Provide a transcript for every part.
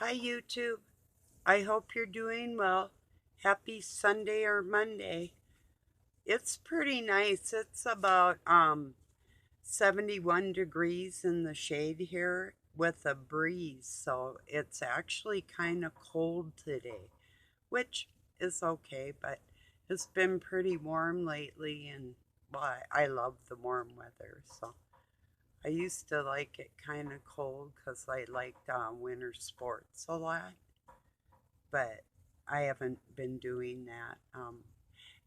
Hi, YouTube. I hope you're doing well. Happy Sunday or Monday. It's pretty nice. It's about 71 degrees in the shade here with a breeze, so it's actually kind of cold today, which is okay, but it's been pretty warm lately, and well, I love the warm weather, so I used to like it kind of cold because I liked winter sports a lot, but I haven't been doing that.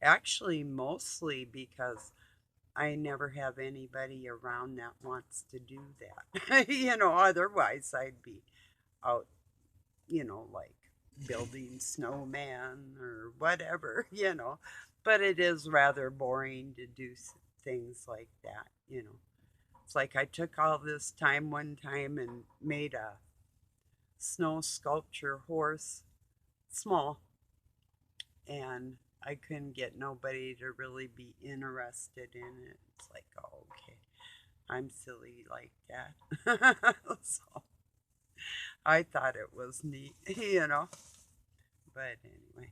Actually, mostly because I never have anybody around that wants to do that. Otherwise I'd be out, like building snowman or whatever. But it is rather boring to do things like that. It's like I took all this time one time and made a snow sculpture horse, small, and I couldn't get nobody to really be interested in it. It's like, oh, okay, I'm silly like that. So I thought it was neat. But anyway,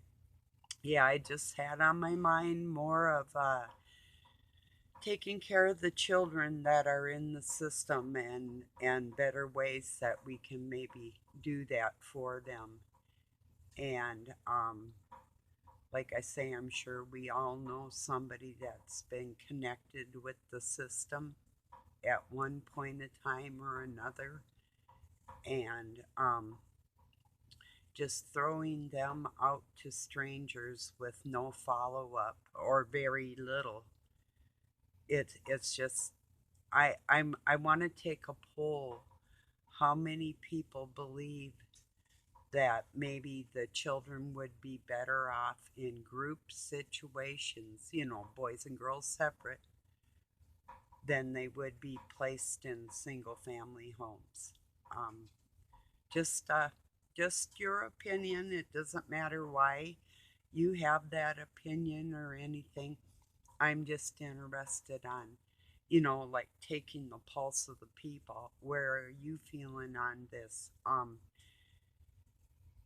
yeah, I just had on my mind more of taking care of the children that are in the system and better ways that we can maybe do that for them. And like I say, I'm sure we all know somebody that's been connected with the system at one point in time or another. And just throwing them out to strangers with no follow up or very little. It's just I want to take a poll. How many people believe that maybe the children would be better off in group situations, boys and girls separate, than they would be placed in single family homes. Um, just, uh, just your opinion. It doesn't matter why you have that opinion or anything. I'm just interested on, like taking the pulse of the people. Where are you feeling on this?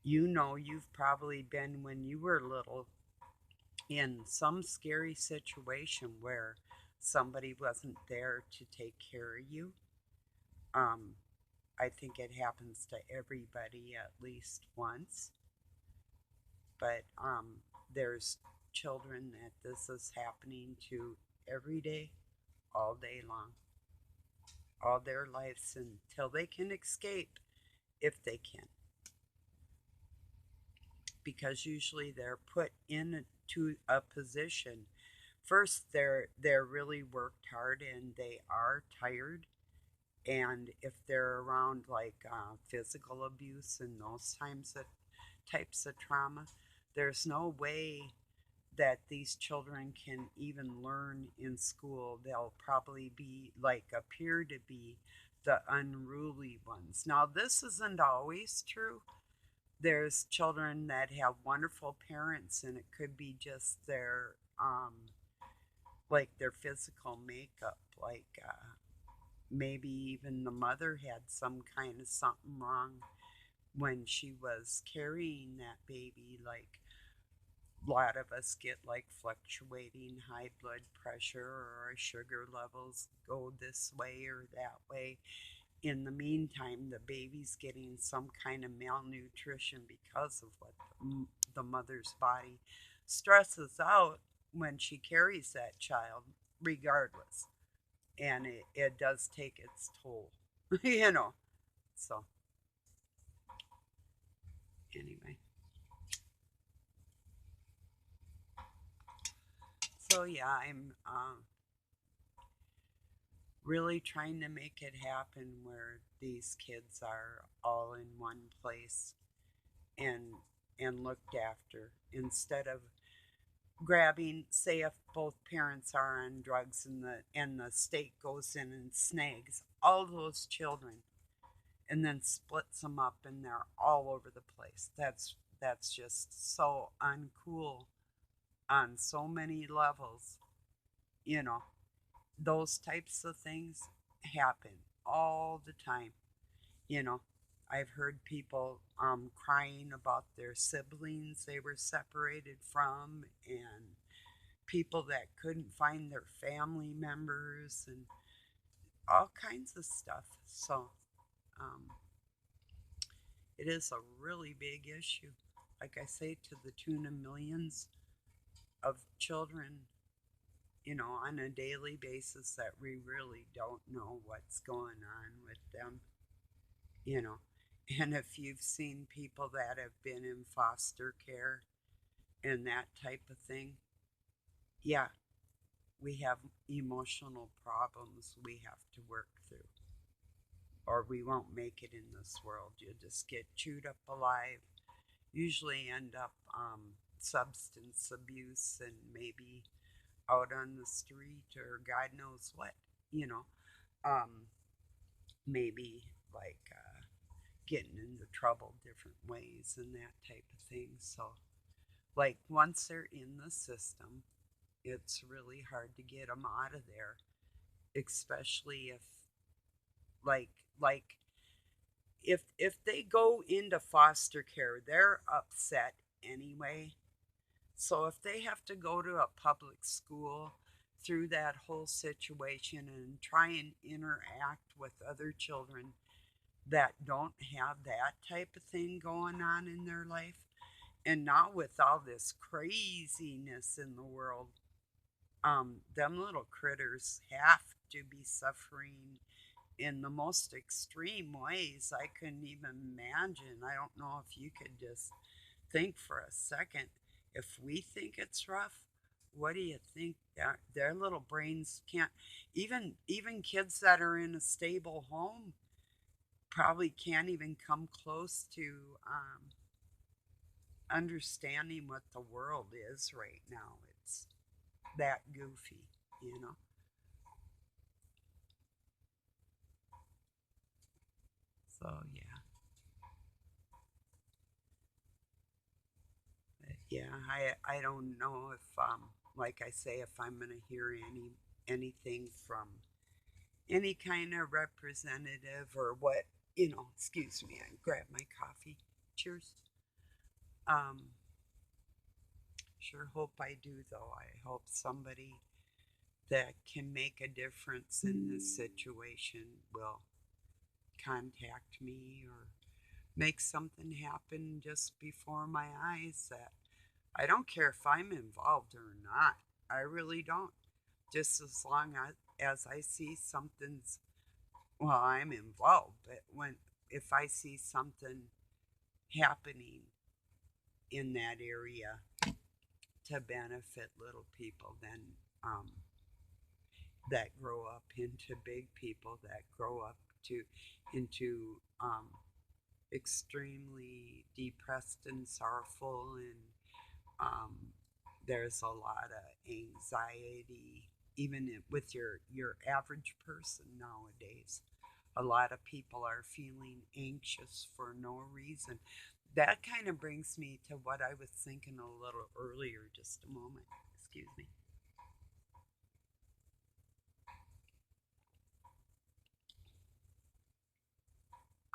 You've probably been when you were little in some scary situation where somebody wasn't there to take care of you. Um, I think it happens to everybody at least once, but there's children that this is happening to every day, all day long, all their lives until they can escape, if they can, because usually they're put into a position. First, they're really worked hard and they are tired, and if they're around like physical abuse and those types of trauma, there's no way that these children can even learn in school. They'll probably be like appear to be the unruly ones. Now, this isn't always true. There's children that have wonderful parents, and it could be just their like their physical makeup, like maybe even the mother had some kind of something wrong when she was carrying that baby. Like a lot of us get like fluctuating high blood pressure, or our sugar levels go this way or that way. In the meantime, the baby's getting some kind of malnutrition because of what the mother's body stresses out when she carries that child, regardless. And it does take its toll, you know. So, anyway. So, yeah, I'm really trying to make it happen where these kids are all in one place and looked after, instead of grabbing, say if both parents are on drugs and the state goes in and snags all those children and then splits them up and they're all over the place. That's just so uncool on so many levels. You know, those types of things happen all the time. You know, I've heard people crying about their siblings they were separated from, and people that couldn't find their family members, and all kinds of stuff. So um, it is a really big issue. Like I say, to the tune of millions of children, on a daily basis that we really don't know what's going on with them, you know. And if you've seen people that have been in foster care and that type of thing, yeah, we have emotional problems we have to work through, or we won't make it in this world. You'll just get chewed up alive, usually end up substance abuse and maybe out on the street or God knows what, you know, um, maybe like getting into trouble different ways and that type of thing. So, like, once they're in the system, it's really hard to get them out of there, especially if, like, like if they go into foster care, they're upset anyway. So if they have to go to a public school through that whole situation and try and interact with other children that don't have that type of thing going on in their life, and now with all this craziness in the world, them little critters have to be suffering in the most extreme ways I couldn't even imagine. I don't know if you could just think for a second. If we think it's rough, what do you think? Their little brains can't. Even kids that are in a stable home probably can't even come close to understanding what the world is right now. It's that goofy, you know. So yeah, yeah. I don't know if like I say, if I'm gonna hear anything from any kind of representative or what, excuse me, I grab my coffee. Cheers. Um, sure hope I do, though. I hope somebody that can make a difference in this situation will contact me or make something happen just before my eyes. That I don't care if I'm involved or not. I really don't. Just as long as I see something's, well, I'm involved, but if I see something happening in that area to benefit little people, then um, that grow up into big people, that grow up to into extremely depressed and sorrowful, and um, there's a lot of anxiety, even with your average person nowadays. A lot of people are feeling anxious for no reason. That kind of brings me to what I was thinking a little earlier, just a moment. Excuse me.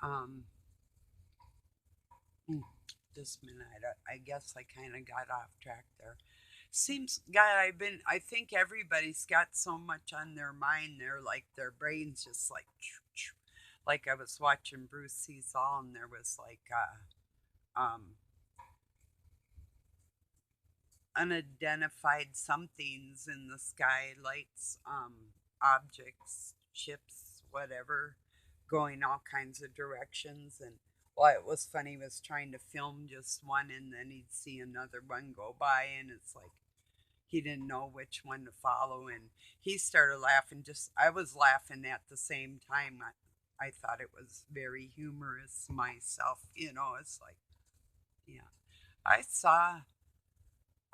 Um, mm, this minute, I guess I kind of got off track there. Seems, God, I think everybody's got so much on their mind. They're like, their brains just like, like I was watching Bruce Seasall, and there was like, unidentified somethings in the sky, lights, objects, ships, whatever, going all kinds of directions. And well, it was funny. He was trying to film just one, and then he'd see another one go by, and it's like he didn't know which one to follow. And he started laughing. Just I was laughing at the same time. I thought it was very humorous myself. It's like, yeah. I saw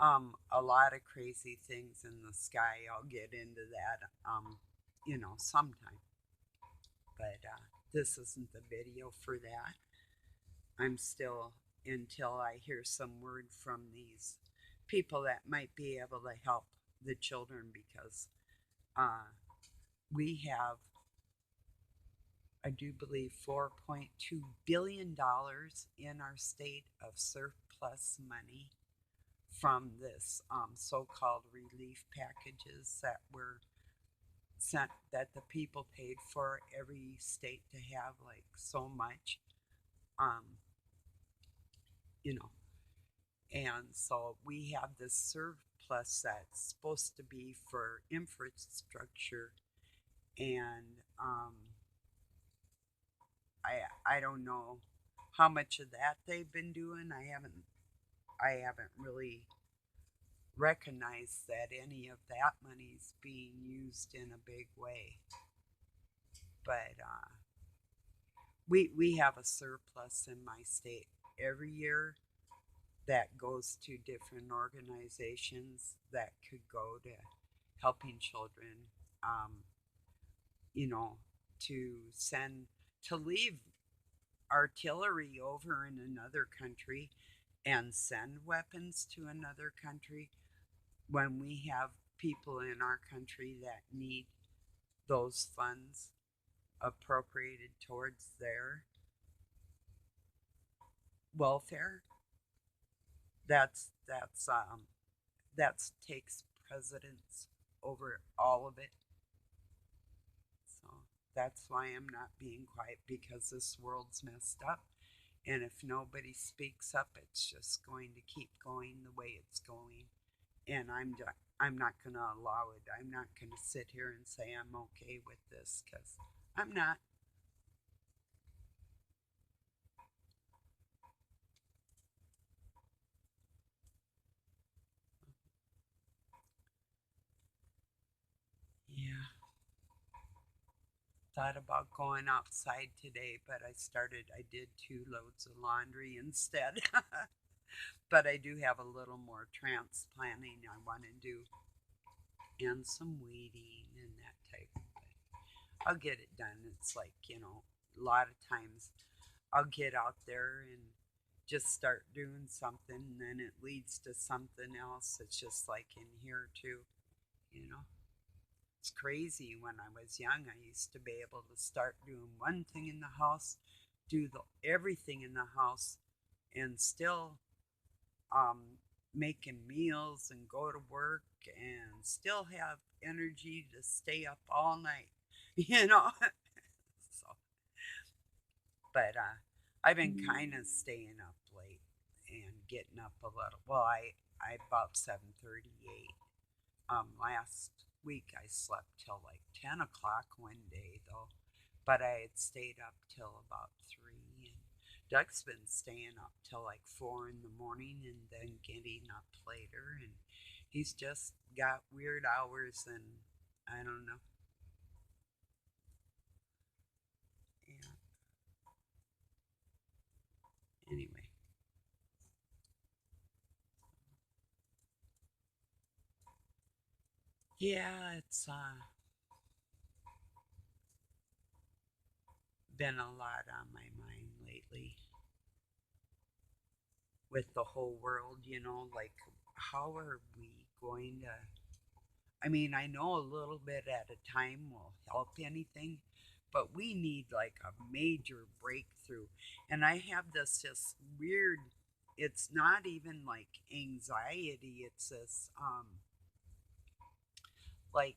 a lot of crazy things in the sky. I'll get into that sometime. But this isn't the video for that. I'm still, until I hear some word from these people that might be able to help the children, because uh, we have I do believe $4.2 billion in our state of surplus money from this so-called relief packages that were sent, that the people paid for every state to have like so much, um, you know. And so we have this surplus that's supposed to be for infrastructure, and I don't know how much of that they've been doing. I haven't really recognized that any of that money's being used in a big way. But we have a surplus in my state every year that goes to different organizations that could go to helping children, um, you know, to send, to leave artillery over in another country and send weapons to another country when we have people in our country that need those funds appropriated towards their welfare. That's takes precedence over all of it. So that's why I'm not being quiet, because this world's messed up. And if nobody speaks up, it's just going to keep going the way it's going. And I'm not going to allow it. I'm not going to sit here and say I'm okay with this, because I'm not. Yeah. Thought about going outside today, but I did 2 loads of laundry instead. But I do have a little more transplanting I want to do, and some weeding and that type of thing. I'll get it done. It's like, a lot of times I'll get out there and just start doing something, and then it leads to something else. It's just like in here, too, you know. It's crazy. When I was young, I used to be able to start doing one thing in the house, do everything in the house, and still um, making meals and go to work and still have energy to stay up all night, you know. So, but I've been kind of staying up late and getting up a little. Well, I about 7:38. Last week I slept till like 10 o'clock one day though, but I had stayed up till about 3. And Doug's been staying up till like 4 in the morning and then getting up later, and he's just got weird hours, and I don't know. Yeah. Anyway. Yeah, it's been a lot on my mind lately with the whole world, like how are we going to, I mean, I know a little bit at a time will help anything, but we need like a major breakthrough. And I have this just weird, it's not even like anxiety, it's this like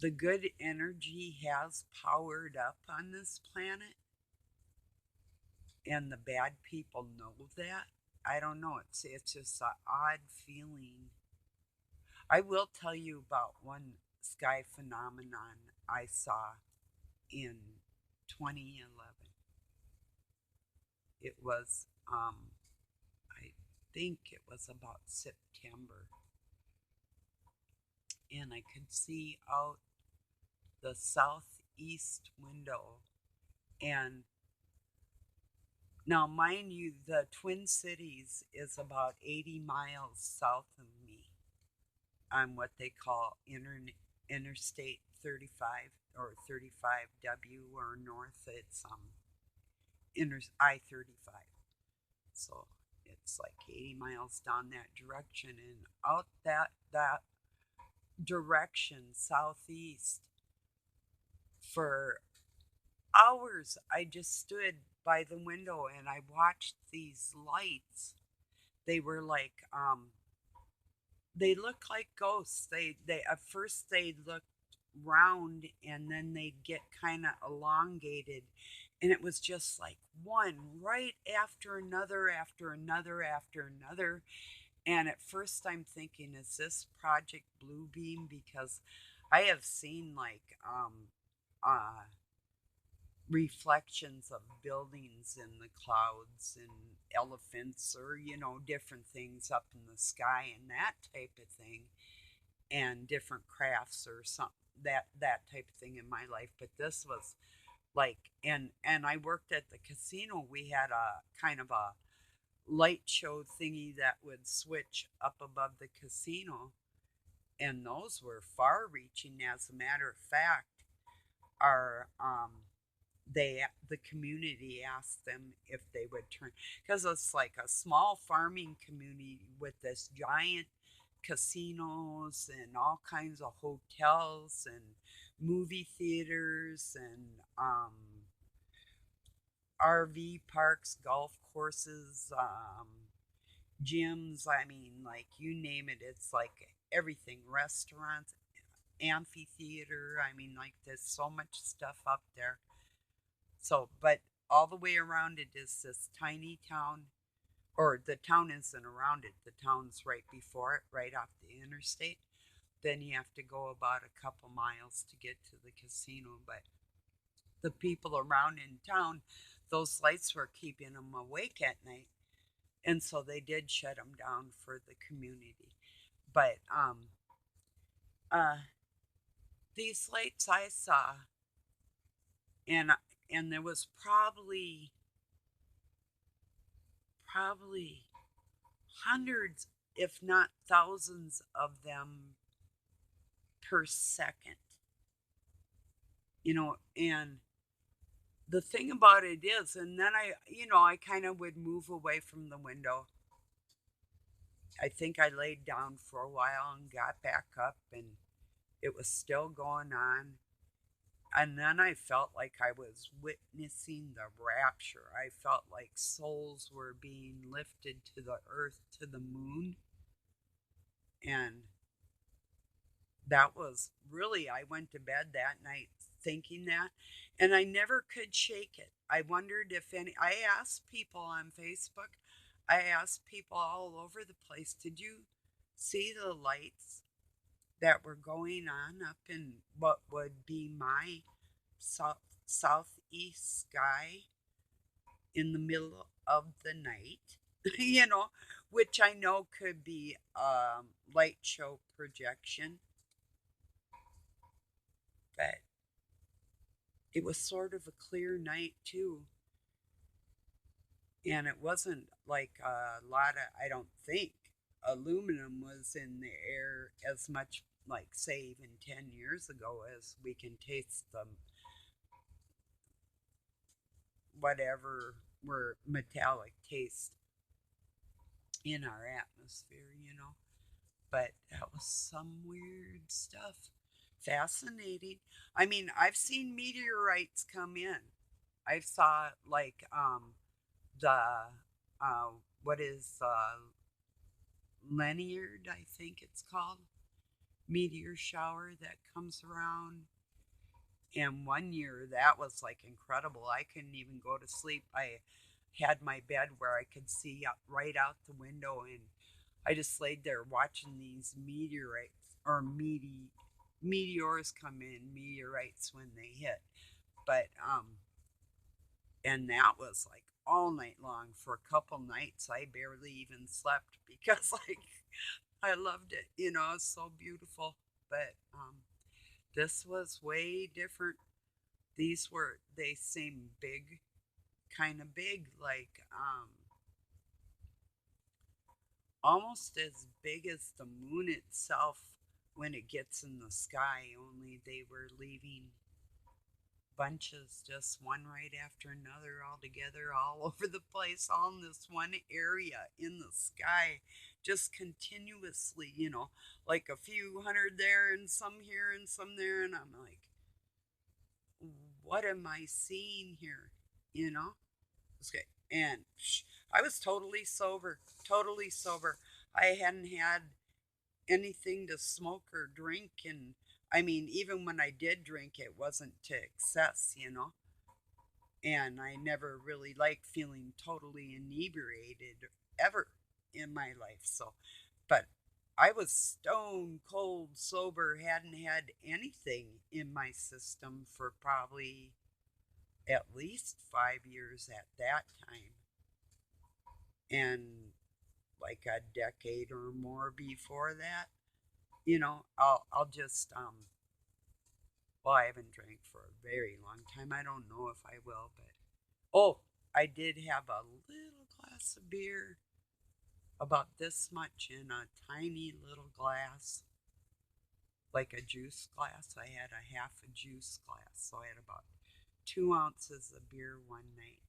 the good energy has powered up on this planet, and the bad people know that. I don't know, it's just an odd feeling. I will tell you about one sky phenomenon I saw in 2011. It was, I think it was about September, and I could see out the southeast window. And now, mind you, the Twin Cities is about 80 miles south of me on what they call Interstate 35 or 35W, or north. It's I-35. So it's like 80 miles down that direction, and out that direction southeast for hours I just stood by the window and I watched these lights. They were like they looked like ghosts. They at first they looked round and then they'd get kind of elongated, and it was just like one right after another after another. And at first I'm thinking, is this Project Bluebeam? Because I have seen like uh reflections of buildings in the clouds and elephants or different things up in the sky and that type of thing, and different crafts or something, that type of thing in my life. But this was like, and I worked at the casino. We had a kind of a light show thingy that would switch up above the casino, and those were far reaching. As a matter of fact, our the community asked them if they would turn, because it's like a small farming community with this giant casinos and all kinds of hotels and movie theaters and RV parks, golf courses, gyms. I mean, like you name it, it's like everything, restaurants, amphitheater. I mean, like there's so much stuff up there. So, but all the way around it is this tiny town, or the town isn't around it, the town's right before it, right off the interstate. Then you have to go about a couple miles to get to the casino. But the people around in town, those lights were keeping them awake at night. And so they did shut them down for the community. But uh, these lights I saw, and and there was probably hundreds, if not thousands, of them per second. And the thing about it is, and then I kind of would move away from the window. I think I laid down for a while and got back up, and it was still going on. And then I felt like I was witnessing the rapture. I felt like souls were being lifted to the earth, to the moon. And that was really, I went to bed that night thinking that, and I never could shake it. I wondered if I asked people on Facebook, I asked people all over the place, did you see the lights that were going on up in what would be my southeast sky in the middle of the night? you know, which I know could be light show projection, but it was sort of a clear night too. And it wasn't like a lot of, I don't think aluminum was in the air as much, like say even 10 years ago, as we can taste them, whatever were metallic taste in our atmosphere. But that was some weird stuff. Fascinating. I mean, I've seen meteorites come in. I saw like the uh what is Leonard, I think it's called, meteor shower that comes around. And one year that was like incredible. I couldn't even go to sleep. I had my bed where I could see right out the window, and I just laid there watching these meteorites, or meteors come in, meteorites when they hit. But and that was like all night long. For a couple nights I barely even slept because like I loved it. It's so beautiful. But this was way different. They seem big, kind of big, like almost as big as the moon itself when it gets in the sky, only they were leaving bunches, just one right after another, all together, all over the place, all in this one area in the sky, just continuously, like a few hundred there and some here and some there. And I'm like, what am I seeing here? You know? Okay. And I was totally sober, totally sober. I hadn't had anything to smoke or drink. And I mean, even when I did drink, it wasn't to excess, you know? And I never really liked feeling totally inebriated ever in my life. So, but I was stone cold sober, hadn't had anything in my system for probably at least 5 years at that time. And like a decade or more before that, I'll just well, I haven't drank for a very long time. I don't know if I will, but oh, I did have a little glass of beer, about this much in a tiny little glass, like a juice glass. I had a half a juice glass, so I had about 2 ounces of beer one night,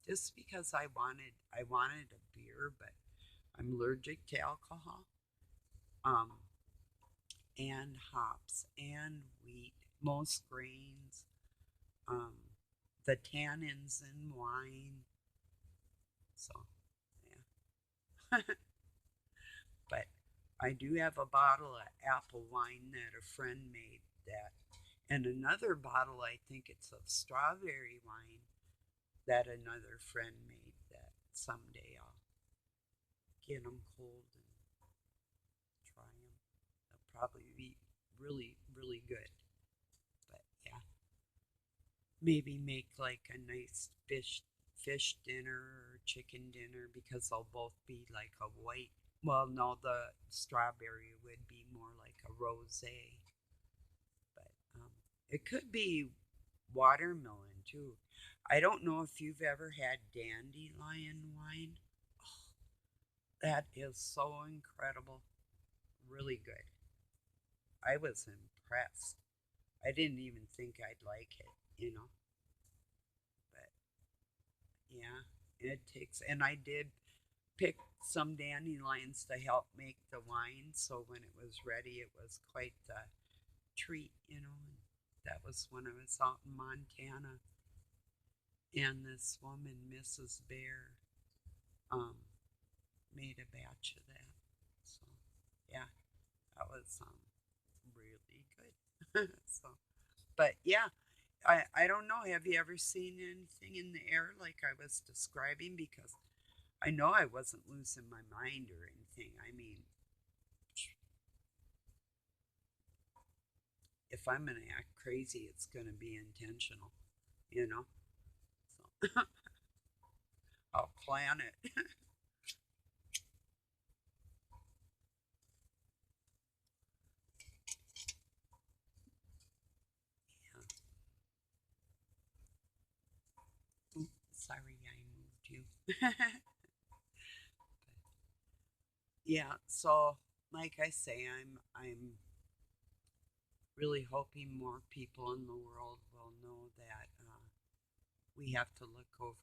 just because I wanted a beer, but I'm allergic to alcohol, um, and hops and wheat, most grains, um, the tannins in wine. So yeah. But I do have a bottle of apple wine that a friend made, that, and another bottle, I think it's of strawberry wine, that another friend made, that someday I'll get them cold and try them. They'll probably be really, really good. But yeah, maybe make like a nice fish dinner or chicken dinner, because they'll both be like a white. Well, no, the strawberry would be more like a rosé, but it could be watermelon too. I don't know if you've ever had dandelion wine. Oh, that is so incredible. Really good. I was impressed. I didn't even think I'd like it. But yeah, it takes, and I did pick some dandelions to help make the wine, so when it was ready, it was quite the treat. And that was when I was out in Montana, and this woman, Mrs. Bear, um, made a batch of that. So yeah, that was really good. So, but yeah, I don't know. Have you ever seen anything in the air like I was describing? Because I know I wasn't losing my mind or anything. I mean, if I'm going to act crazy, it's going to be intentional, you know? So I'll plan it. Yeah. Ooh, sorry, I moved you. Yeah, so like I say, I'm really hoping more people in the world will know that we have to look over